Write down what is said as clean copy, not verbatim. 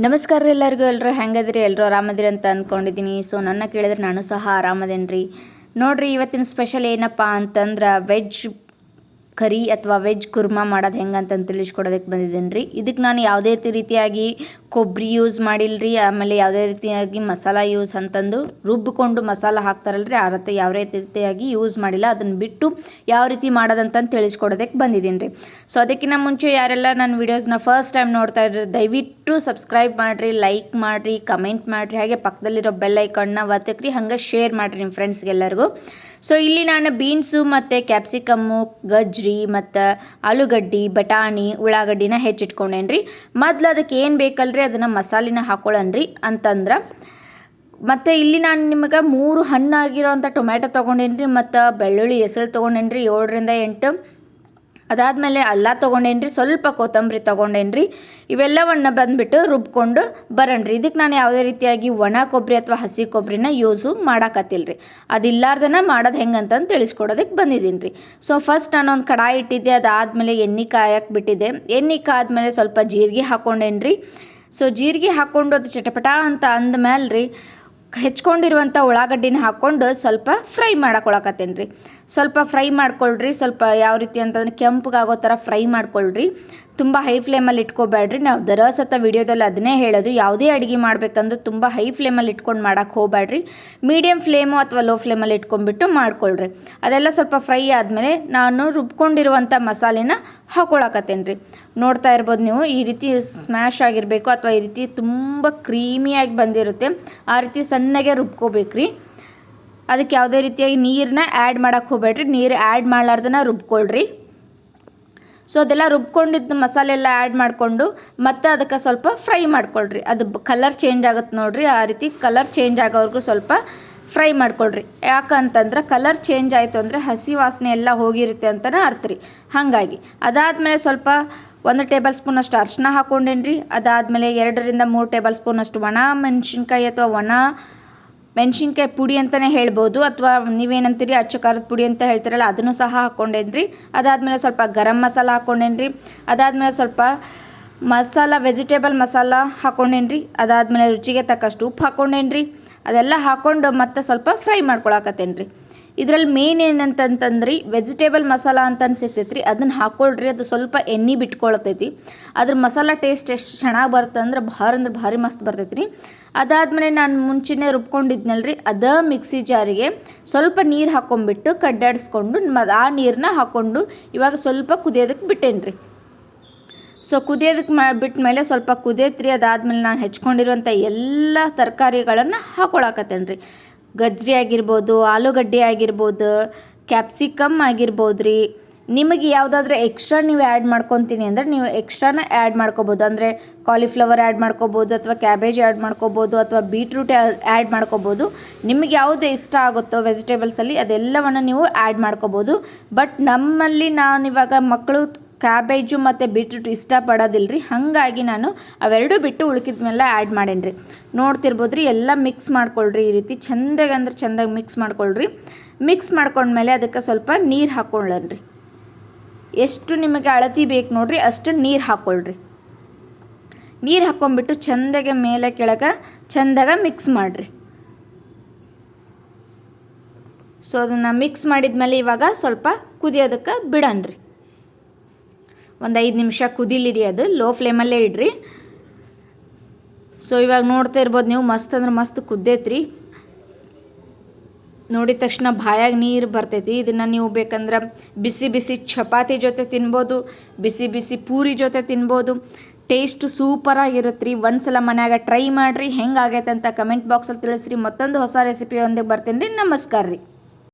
ನಮಸ್ಕಾರ ರೀ ಎಲ್ಲರೂ ಹೆಂಗದ್ರಿ ಎಲ್ಲರೂ ಆರಾಮದಿರಿ ಅಂತ ಅಂದ್ಕೊಂಡಿದ್ದೀನಿ. ಸೊ ನನ್ನ ಕೇಳಿದ್ರೆ ನಾನು ಸಹ ಆರಾಮದೇನಿ ರೀ. ನೋಡಿರಿ ಇವತ್ತಿನ ಸ್ಪೆಷಲ್ ಏನಪ್ಪ ಅಂತಂದ್ರೆ ವೆಜ್ ಕರಿ ಅಥವಾ ವೆಜ್ ಕುರ್ಮಾ ಮಾಡೋದು ಹೆಂಗೆ ಅಂತಂದು ತಿಳಿಸ್ಕೊಡೋದಕ್ಕೆ ಬಂದಿದ್ದೀನಿ ರೀ. ಇದಕ್ಕೆ ನಾನು ಯಾವುದೇ ರೀತಿಯಾಗಿ ಕೊಬ್ಬರಿ ಯೂಸ್ ಮಾಡಿಲ್ಲರಿ, ಆಮೇಲೆ ಯಾವುದೇ ರೀತಿಯಾಗಿ ಮಸಾಲ ಯೂಸ್ ಅಂತಂದು ರುಬ್ಬಿಕೊಂಡು ಮಸಾಲ ಹಾಕ್ತಾರಲ್ರಿ ಆ ರೀತಿ ಯಾವ ರೀತಿಯಾಗಿ ಯೂಸ್ ಮಾಡಿಲ್ಲ. ಅದನ್ನು ಬಿಟ್ಟು ಯಾವ ರೀತಿ ಮಾಡೋದಂತಂದು ತಿಳಿಸ್ಕೊಡೋದಕ್ಕೆ ಬಂದಿದ್ದೀನಿ ರೀ. ಸೊ ಅದಕ್ಕಿಂತ ಮುಂಚೆ ಯಾರೆಲ್ಲ ನನ್ನ ವೀಡಿಯೋಸ್ನ ಫಸ್ಟ್ ಟೈಮ್ ನೋಡ್ತಾ ಇದ್ರಿ ದಯವಿಟ್ಟು ಸಬ್ಸ್ಕ್ರೈಬ್ ಮಾಡಿರಿ, ಲೈಕ್ ಮಾಡಿರಿ, ಕಮೆಂಟ್ ಮಾಡಿರಿ, ಹಾಗೆ ಪಕ್ಕದಲ್ಲಿರೋ ಬೆಲ್ ಐಕಾನ್ನ ಒತ್ತಕ್ರಿ, ಹಾಗೆ ಶೇರ್ ಮಾಡಿರಿ ನಿಮ್ಮ ಫ್ರೆಂಡ್ಸ್ಗೆಲ್ಲರಿಗೂ. ಸೊ ಇಲ್ಲಿ ನಾನು ಬೀನ್ಸು ಮತ್ತು ಕ್ಯಾಪ್ಸಿಕಮ್ಮು, ಗಜ್ರಿ ಮತ್ತು ಆಲೂಗಡ್ಡೆ, ಬಟಾಣಿ, ಉಳ್ಳಾಗಡ್ಡಿನ ಹೆಚ್ಚಿಟ್ಕೊಂಡೇನಿ ರೀ. ಮೊದ್ಲು ಅದಕ್ಕೆ ಏನು ಬೇಕಲ್ರಿ ಅದನ್ನು ಮಸಾಲಿನ ಹಾಕೊಳ್ಳೋಣ್ರಿ ಅಂತಂದ್ರೆ. ಮತ್ತು ಇಲ್ಲಿ ನಾನು ನಿಮಗೆ 3 ಹಣ್ಣಾಗಿರೋಂಥ ಟೊಮ್ಯಾಟೊ ತೊಗೊಂಡೇನಿ ರೀ, ಮತ್ತು ಬೆಳ್ಳುಳ್ಳಿ ಹೆಸರು ತೊಗೊಂಡೇನಿ ರೀ 7ರಿಂದ 8. ಅದಾದಮೇಲೆ ಅಲ್ಲ ತೊಗೊಂಡೇನಿ ರೀ, ಸ್ವಲ್ಪ ಕೊತ್ತಂಬರಿ ತೊಗೊಂಡೇನಿ ರೀ. ಇವೆಲ್ಲವನ್ನು ಬಂದುಬಿಟ್ಟು ರುಬ್ಕೊಂಡು ಬರೋಣ್ರಿ. ಇದಕ್ಕೆ ನಾನು ಯಾವುದೇ ರೀತಿಯಾಗಿ ಒಣ ಕೊಬ್ಬರಿ ಅಥವಾ ಹಸಿ ಕೊಬ್ಬರಿನ ಯೂಸು ಮಾಡೋಕತ್ತಿಲ್ಲ ರೀ. ಅದಿಲ್ಲಾರ್ದನ ಮಾಡೋದು ಹೆಂಗೆ ಅಂತಂದು ತಿಳಿಸ್ಕೊಡೋದಕ್ಕೆ ಬಂದಿದ್ದೀನಿ ರೀ. ಸೊ ಫಸ್ಟ್ ನಾನೊಂದು ಕಡಾಯಿ ಇಟ್ಟಿದ್ದೆ, ಅದಾದಮೇಲೆ ಎಣ್ಣೆ ಕಾಯಕ್ಕೆ ಬಿಟ್ಟಿದ್ದೆ. ಎಣ್ಣೆ ಕಾದ್ಮೇಲೆ ಸ್ವಲ್ಪ ಜೀರಿಗೆ ಹಾಕ್ಕೊಂಡೇನಿ ರೀ. ಸೊ ಜೀರಿಗೆ ಹಾಕ್ಕೊಂಡು ಅದು ಚಟಪಟ ಅಂತ ಅಂದಮೇಲೆ ರೀ ಹೆಚ್ಕೊಂಡಿರುವಂಥ ಉಳ್ಳಾಗಡ್ಡಿನ ಹಾಕ್ಕೊಂಡು ಸ್ವಲ್ಪ ಫ್ರೈ ಮಾಡಕೊಳಕತ್ತೇನೆ ರೀ. ಸ್ವಲ್ಪ ಫ್ರೈ ಮಾಡ್ಕೊಳ್ರಿ, ಸ್ವಲ್ಪ ಯಾವ ರೀತಿ ಅಂತಂದ್ರೆ ಕೆಂಪಗಾಗೋ ಥರ ಫ್ರೈ ಮಾಡ್ಕೊಳ್ರಿ. ತುಂಬ ಹೈ ಫ್ಲೇಮಲ್ಲಿ ಇಟ್ಕೋಬೇಡ್ರಿ. ನಾವು ದರಸತ್ತ ವಿಡಿಯೋದಲ್ಲಿ ಅದನ್ನೇ ಹೇಳೋದು, ಯಾವುದೇ ಅಡುಗೆ ಮಾಡ್ಬೇಕಂದ್ರೆ ತುಂಬ ಹೈ ಫ್ಲೇಮಲ್ಲಿ ಇಟ್ಕೊಂಡು ಮಾಡೋಕ್ಕೆ ಹೋಗಬೇಡ್ರಿ. ಮೀಡಿಯಮ್ ಫ್ಲೇಮು ಅಥವಾ ಲೋ ಫ್ಲೇಮಲ್ಲಿ ಇಟ್ಕೊಂಡ್ಬಿಟ್ಟು ಮಾಡ್ಕೊಳ್ರಿ. ಅದೆಲ್ಲ ಸ್ವಲ್ಪ ಫ್ರೈ ಆದಮೇಲೆ ನಾನು ರುಬ್ಕೊಂಡಿರುವಂಥ ಮಸಾಲೆನ ಹಾಕ್ಕೊಳಕತ್ತೇನೆ ರೀ. ನೋಡ್ತಾ ಇರ್ಬೋದು ನೀವು, ಈ ರೀತಿ ಸ್ಮ್ಯಾಶ್ ಆಗಿರಬೇಕು ಅಥವಾ ಈ ರೀತಿ ತುಂಬ ಕ್ರೀಮಿಯಾಗಿ ಬಂದಿರುತ್ತೆ, ಆ ರೀತಿ ಸಣ್ಣಗೆ ರುಬ್ಕೋಬೇಕ್ರಿ. ಅದಕ್ಕೆ ಯಾವುದೇ ರೀತಿಯಾಗಿ ನೀರನ್ನ ಆ್ಯಡ್ ಮಾಡೋಕ್ಕೆ ಹೋಗಬೇಡ್ರಿ. ನೀರು ಆ್ಯಡ್ ಮಾಡಲಾರ್ದನ್ನ ರುಬ್ಕೊಳ್ರಿ. ಸೊ ಅದೆಲ್ಲ ರುಬ್ಕೊಂಡಿದ್ದು ಮಸಾಲೆ ಎಲ್ಲ ಆ್ಯಡ್ ಮಾಡಿಕೊಂಡು ಮತ್ತು ಅದಕ್ಕೆ ಸ್ವಲ್ಪ ಫ್ರೈ ಮಾಡ್ಕೊಳ್ರಿ. ಅದು ಕಲರ್ ಚೇಂಜ್ ಆಗುತ್ತೆ ನೋಡಿರಿ, ಆ ರೀತಿ ಕಲರ್ ಚೇಂಜ್ ಆಗೋವರೆಗೂ ಸ್ವಲ್ಪ ಫ್ರೈ ಮಾಡ್ಕೊಳ್ರಿ. ಯಾಕಂತಂದ್ರೆ ಕಲರ್ ಚೇಂಜ್ ಆಯಿತು ಅಂದರೆ ಹಸಿ ವಾಸನೆ ಎಲ್ಲ ಹೋಗಿರುತ್ತೆ ಅಂತಲೇ ಅರ್ಥ ರೀ. ಹಾಗಾಗಿ ಅದಾದಮೇಲೆ ಸ್ವಲ್ಪ 1 ಟೇಬಲ್ ಸ್ಪೂನಷ್ಟು ಅರಿಶಿನ ಹಾಕ್ಕೊಂಡೇನಿ ರೀ. ಅದಾದಮೇಲೆ 2ರಿಂದ 3 ಟೇಬಲ್ ಸ್ಪೂನಷ್ಟು ಒಣ ಮೆಣಸಿನ್ಕಾಯಿ ಅಥವಾ ಒಣ ಮೆಣಸಿನ್ಕಾಯಿ ಪುಡಿ ಅಂತಲೇ ಹೇಳ್ಬೋದು, ಅಥವಾ ನೀವೇನಂತೀರಿ ಅಚ್ಚು ಖಾರದ ಪುಡಿ ಅಂತ ಹೇಳ್ತೀರಲ್ಲ ಅದನ್ನು ಸಹ ಹಾಕ್ಕೊಂಡೇನಿ ರೀ. ಅದಾದಮೇಲೆ ಸ್ವಲ್ಪ ಗರಂ ಮಸಾಲ ಹಾಕ್ಕೊಂಡೇನಿ ರೀ. ಅದಾದಮೇಲೆ ಸ್ವಲ್ಪ ವೆಜಿಟೇಬಲ್ ಮಸಾಲ ಹಾಕ್ಕೊಂಡೇನಿ ರೀ. ಅದಾದಮೇಲೆ ರುಚಿಗೆ ತಕ್ಕಷ್ಟು ಉಪ್ಪು ಹಾಕ್ಕೊಂಡೇನಿ ರೀ. ಅದೆಲ್ಲ ಹಾಕ್ಕೊಂಡು ಮತ್ತೆ ಸ್ವಲ್ಪ ಫ್ರೈ ಮಾಡ್ಕೊಳಕತ್ತೇನೆ ರೀ. ಇದರಲ್ಲಿ ಮೇನ್ ಏನಂತಂತಂದ್ರಿ ವೆಜಿಟೇಬಲ್ ಮಸಾಲ ಅಂತ ಸಿಗ್ತೈತೆ ರೀ, ಅದನ್ನು ಹಾಕ್ಕೊಳ್ರಿ. ಅದು ಸ್ವಲ್ಪ ಎಣ್ಣೆ ಬಿಟ್ಕೊಳತೈತಿ. ಅದ್ರ ಮಸಾಲ ಟೇಸ್ಟ್ ಎಷ್ಟು ಚೆನ್ನಾಗಿ ಬರುತ್ತೆ ಅಂದ್ರೆ ಭಾರಿ ಮಸ್ತ್ ಬರ್ತೈತೆ ರೀ. ಅದಾದಮೇಲೆ ನಾನು ಮುಂಚೆನೇ ರುಬ್ಕೊಂಡಿದ್ನಲ್ರಿ, ಅದೇ ಮಿಕ್ಸಿ ಜಾರಿಗೆ ಸ್ವಲ್ಪ ನೀರು ಹಾಕ್ಕೊಂಬಿಟ್ಟು ಕಡ್ಡಾಡಿಸ್ಕೊಂಡು ಆ ನೀರನ್ನ ಹಾಕ್ಕೊಂಡು ಇವಾಗ ಸ್ವಲ್ಪ ಕುದಿಯೋದಕ್ಕೆ ಬಿಟ್ಟೇನಿ ರೀ. ಸೊ ಕುದಿಯೋದಕ್ಕೆ ಬಿಟ್ಟ ಮೇಲೆ ಸ್ವಲ್ಪ ಕುದಿಯತ್ರಿ. ಅದಾದಮೇಲೆ ನಾನು ಹೆಚ್ಕೊಂಡಿರುವಂಥ ಎಲ್ಲ ತರಕಾರಿಗಳನ್ನು ಹಾಕ್ಕೊಳಕತ್ತೇನೆ ರೀ. ಗಜ್ರಿ ಆಗಿರ್ಬೋದು, ಆಲೂಗಡ್ಡೆ ಆಗಿರ್ಬೋದು, ಕ್ಯಾಪ್ಸಿಕಮ್ ಆಗಿರ್ಬೋದು ರೀ. ನಿಮಗೆ ಯಾವುದಾದ್ರೂ ಎಕ್ಸ್ಟ್ರಾ ನೀವು ಆ್ಯಡ್ ಮಾಡ್ಕೊತೀನಿ ಅಂದರೆ ನೀವು ಎಕ್ಸ್ಟ್ರಾನ ಆ್ಯಡ್ ಮಾಡ್ಕೋಬೋದು. ಅಂದರೆ ಕಾಲಿಫ್ಲವರ್ ಆ್ಯಡ್ ಮಾಡ್ಕೋಬೋದು, ಅಥವಾ ಕ್ಯಾಬೇಜ್ ಆ್ಯಡ್ ಮಾಡ್ಕೋಬೋದು, ಅಥವಾ ಬೀಟ್ರೂಟ್ ಆ್ಯಡ್ ಮಾಡ್ಕೋಬೋದು. ನಿಮಗೆ ಯಾವುದು ಇಷ್ಟ ಆಗುತ್ತೋ ವೆಜಿಟೇಬಲ್ಸಲ್ಲಿ ಅದೆಲ್ಲವನ್ನು ನೀವು ಆ್ಯಡ್ ಮಾಡ್ಕೋಬೋದು. ಬಟ್ ನಮ್ಮಲ್ಲಿ ನಾನಿವಾಗ ಮಕ್ಕಳು ಕ್ಯಾಬೇಜು ಮತ್ತು ಬೀಟ್ರೂಟ್ ಇಷ್ಟಪಡೋದಿಲ್ಲ ರೀ, ಹಾಗಾಗಿ ನಾನು ಅವೆರಡೂ ಬಿಟ್ಟು ಉಳ್ಕಿದ್ಮೇಲೆ ಆ್ಯಡ್ ಮಾಡೇನಿ ರೀ. ನೋಡ್ತಿರ್ಬೋದು ರೀ, ಎಲ್ಲ ಮಿಕ್ಸ್ ಮಾಡ್ಕೊಳ್ರಿ. ಈ ರೀತಿ ಚೆಂದಾಗಿ ಮಿಕ್ಸ್ ಮಾಡ್ಕೊಳ್ರಿ. ಮಿಕ್ಸ್ ಮಾಡ್ಕೊಂಡ್ಮೇಲೆ ಅದಕ್ಕೆ ಸ್ವಲ್ಪ ನೀರು ಹಾಕ್ಕೊಳ್ಳ್ರಿ. ಎಷ್ಟು ನಿಮಗೆ ಅಳತಿ ಬೇಕು ನೋಡಿರಿ ಅಷ್ಟು ನೀರು ಹಾಕ್ಕೊಳ್ರಿ. ನೀರು ಹಾಕ್ಕೊಂಡ್ಬಿಟ್ಟು ಚೆಂದಾಗೆ ಮೇಲೆ ಕೆಳಗೆ ಚೆಂದಾಗ ಮಿಕ್ಸ್ ಮಾಡಿರಿ. ಸೊ ಅದನ್ನು ಮಿಕ್ಸ್ ಮಾಡಿದ್ಮೇಲೆ ಇವಾಗ ಸ್ವಲ್ಪ ಕುದಿಯೋದಕ್ಕೆ ಬಿಡಣ್ರಿ. ಒಂದು 5 ನಿಮಿಷ ಕುದಿಲಿರಿ, ಅದು ಲೋ ಫ್ಲೇಮಲ್ಲೇ ಇಡ್ರಿ. ಸೊ ಇವಾಗ ನೋಡ್ತಾ ಇರ್ಬೋದು ನೀವು, ಮಸ್ತ್ ಅಂದ್ರೆ ಮಸ್ತ್ ಕುದ್ದೈತ್ರಿ. ನೋಡಿದ ತಕ್ಷಣ ಬಾಯಾಗ ನೀರು ಬರ್ತೈತಿ. ಇದನ್ನು ನೀವು ಬೇಕಂದ್ರೆ ಬಿಸಿ ಚಪಾತಿ ಜೊತೆ ತಿನ್ಬೋದು, ಬಿಸಿ ಪೂರಿ ಜೊತೆ ತಿನ್ಬೋದು. ಟೇಸ್ಟು ಸೂಪರಾಗಿರುತ್ತೆ ರೀ. ಒಂದ್ಸಲ ಮನ್ಯಾಗ ಟ್ರೈ ಮಾಡಿರಿ, ಹೆಂಗಾಗೈತೆ ಅಂತ ಕಮೆಂಟ್ ಬಾಕ್ಸಲ್ಲಿ ತಿಳಿಸ್ರಿ. ಮತ್ತೊಂದು ಹೊಸ ರೆಸಿಪಿಯೊಂದಿಗೆ ಬರ್ತೀನಿ ರೀ. ನಮಸ್ಕಾರ ರೀ.